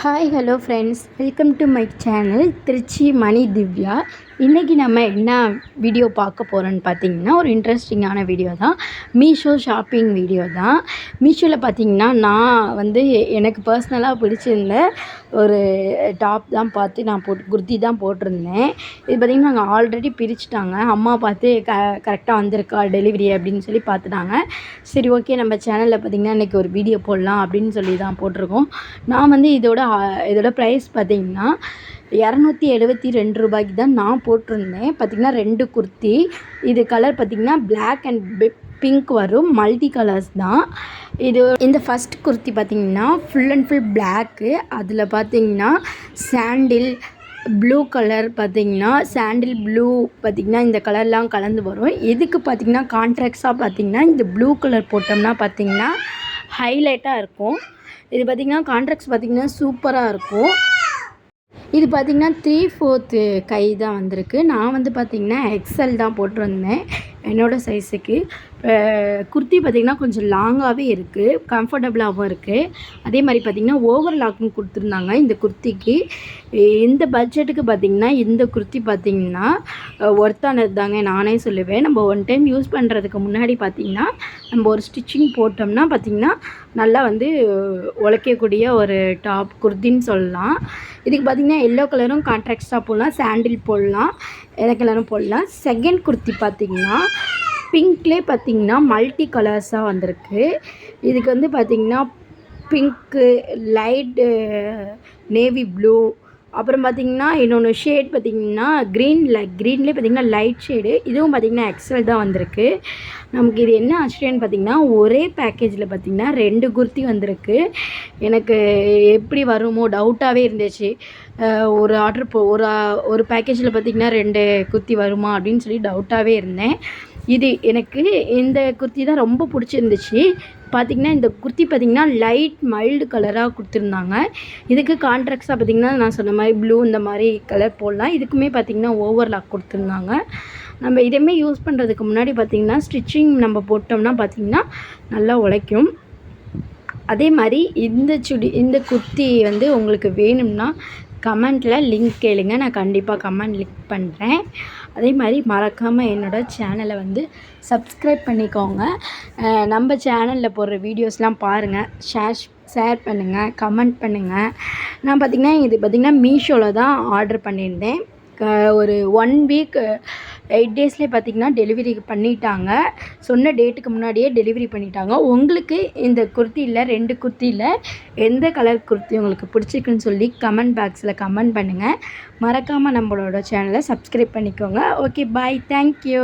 Hi hello friends, welcome to my channel Trichy Mani Divya. இன்றைக்கி நம்ம என்ன வீடியோ பார்க்க போகிறோன்னு பார்த்தீங்கன்னா, ஒரு இன்ட்ரெஸ்டிங்கான வீடியோ தான். மீஷோ ஷாப்பிங் வீடியோ தான். மீஷோவில் பார்த்தீங்கன்னா நான் எனக்கு பர்சனலாக பிடிச்சிருந்த ஒரு டாப் தான் பார்த்து நான் குர்த்தி தான் போட்டிருந்தேன். இது பார்த்திங்கன்னா நாங்கள் ஆல்ரெடி பிரிச்சுட்டாங்க. அம்மா பார்த்து கரெக்டாக வந்திருக்கா டெலிவரி அப்படின்னு சொல்லி பார்த்துட்டாங்க. சரி, ஓகே, நம்ம சேனலில் பார்த்திங்கன்னா இன்றைக்கி ஒரு வீடியோ போடலாம் அப்படின்னு சொல்லி தான் போட்டிருக்கோம். நான் இதோட ப்ரைஸ் பார்த்திங்கன்னா ரூ. 272 தான் நான் போட்டிருந்தேன். பார்த்திங்கன்னா 2 குர்த்தி. இது கலர் பார்த்திங்கன்னா பிளாக் அண்ட் பிங்க் வரும். மல்டி கலர்ஸ் தான். இந்த ஃபஸ்ட் குர்த்தி பார்த்திங்கன்னா ஃபுல் அண்ட் ஃபுல் பிளாக்கு. அதில் பார்த்திங்கன்னா சாண்டில் ப்ளூ கலர் பார்த்திங்கன்னா சாண்டில் ப்ளூ பார்த்திங்கன்னா இந்த கலர்லாம் கலந்து வரும். எதுக்கு பார்த்திங்கன்னா கான்ட்ராக்ட்ஸாக பார்த்திங்கன்னா இந்த ப்ளூ கலர் போட்டோம்னா பார்த்திங்கன்னா ஹைலைட்டாக இருக்கும். இது பார்த்திங்கன்னா கான்ட்ராக்ட்ஸ் பார்த்திங்கன்னா சூப்பராக இருக்கும். இது பார்த்திங்கன்னா 3/4 கை தான் வந்திருக்கு. நான் பார்த்திங்கன்னா எக்ஸல் தான் போட்டிருந்தேன் என்னோடய சைஸுக்கு. குர்த்தி பார்த்திங்கன்னா கொஞ்சம் லாங்காகவே இருக்குது, கம்ஃபர்டபுளாகவும் இருக்குது. அதே மாதிரி பார்த்திங்கன்னா ஓவர்லாக்கும் கொடுத்துருந்தாங்க இந்த குர்த்திக்கு. இந்த பட்ஜெட்டுக்கு பார்த்திங்கன்னா இந்த குர்த்தி பார்த்திங்கன்னா ஒர்த்தானது தாங்க நானே சொல்லுவேன். நம்ம ஒன் டைம் யூஸ் பண்ணுறதுக்கு முன்னாடி பார்த்திங்கன்னா நம்ம ஒரு ஸ்டிச்சிங் போட்டோம்னா பார்த்திங்கன்னா நல்லா உழைக்கக்கூடிய ஒரு டாப் குர்த்தின்னு சொல்லலாம். இதுக்கு பார்த்திங்கன்னா எல்லோ கலரும் கான்ட்ராக்ட்ஸாக போடலாம், சாண்டில் போடலாம், எல்லோ கலரும் போடலாம். செகண்ட் குர்த்தி பார்த்திங்கன்னா பிங்க்லேயே பார்த்திங்கன்னா மல்டி கலர்ஸாக வந்திருக்கு. இதுக்கு பார்த்திங்கன்னா பிங்க்கு, லைட்டு நேவி ப்ளூ, அப்புறம் பார்த்திங்கன்னா இன்னொன்று ஷேட் பார்த்திங்கன்னா க்ரீன்லேயே பார்த்திங்கன்னா லைட் ஷேடு. இதுவும் பார்த்திங்கன்னா எக்ஸல் தான் வந்திருக்கு. நமக்கு இது என்ன ஆச்சரியன்னு பார்த்திங்கன்னா ஒரே பேக்கேஜில் பார்த்திங்கன்னா 2 குர்த்தி வந்திருக்கு. எனக்கு எப்படி வருமோ டவுட்டாகவே இருந்துச்சு. ஒரு ஆர்டர் ஒரு பேக்கேஜில் பார்த்திங்கன்னா 2 குர்த்தி வருமா அப்படின்னு சொல்லி டவுட்டாகவே இருந்தேன். எனக்கு இந்த குர்த்தி தான் ரொம்ப பிடிச்சிருந்துச்சு. பார்த்திங்கன்னா இந்த குர்த்தி பார்த்திங்கன்னா லைட் மைல்டு கலராக கொடுத்துருந்தாங்க. இதுக்கு கான்ட்ராக்ட்ஸாக பார்த்திங்கன்னா நான் சொன்ன மாதிரி ப்ளூ இந்த மாதிரி கலர் போடலாம். இதுக்குமே பார்த்திங்கன்னா ஓவர்லாக் கொடுத்துருந்தாங்க. நம்ம இதேமே யூஸ் பண்ணுறதுக்கு முன்னாடி பார்த்திங்கன்னா ஸ்டிச்சிங் நம்ம போட்டோம்னா பார்த்திங்கன்னா நல்லா உழைக்கும். அதே மாதிரி இந்த குர்த்தி உங்களுக்கு வேணும்னா கமெண்ட்டில் லிங்க் கேளுங்க, நான் கண்டிப்பாக கமெண்ட் லிங்க் பண்ணுறேன். அதே மாதிரி மறக்காமல் என்னோடய சேனலை சப்ஸ்கிரைப் பண்ணிக்கோங்க. நம்ம சேனலில் போடுற வீடியோஸ்லாம் பாருங்கள், ஷேர் பண்ணுங்கள், கமெண்ட் பண்ணுங்கள். நான் பார்த்திங்கன்னா மீஷோவில் தான் ஆர்டர் பண்ணியிருந்தேன். ஒரு 1 வீக் 8 டேஸ்லேயே பார்த்திங்கன்னா டெலிவரி பண்ணிட்டாங்க. சொன்ன டேட்டுக்கு முன்னாடியே டெலிவரி பண்ணிட்டாங்க. உங்களுக்கு இந்த குர்த்தியில் 2 குர்த்தியில் எந்த கலர் குர்த்தி உங்களுக்கு பிடிச்சிருக்குன்னு சொல்லி கமெண்ட் பாக்ஸில் கமெண்ட் பண்ணுங்கள். மறக்காமல் நம்மளோட சேனலை சப்ஸ்கிரைப் பண்ணிக்கோங்க. ஓகே, பாய், தேங்க்யூ.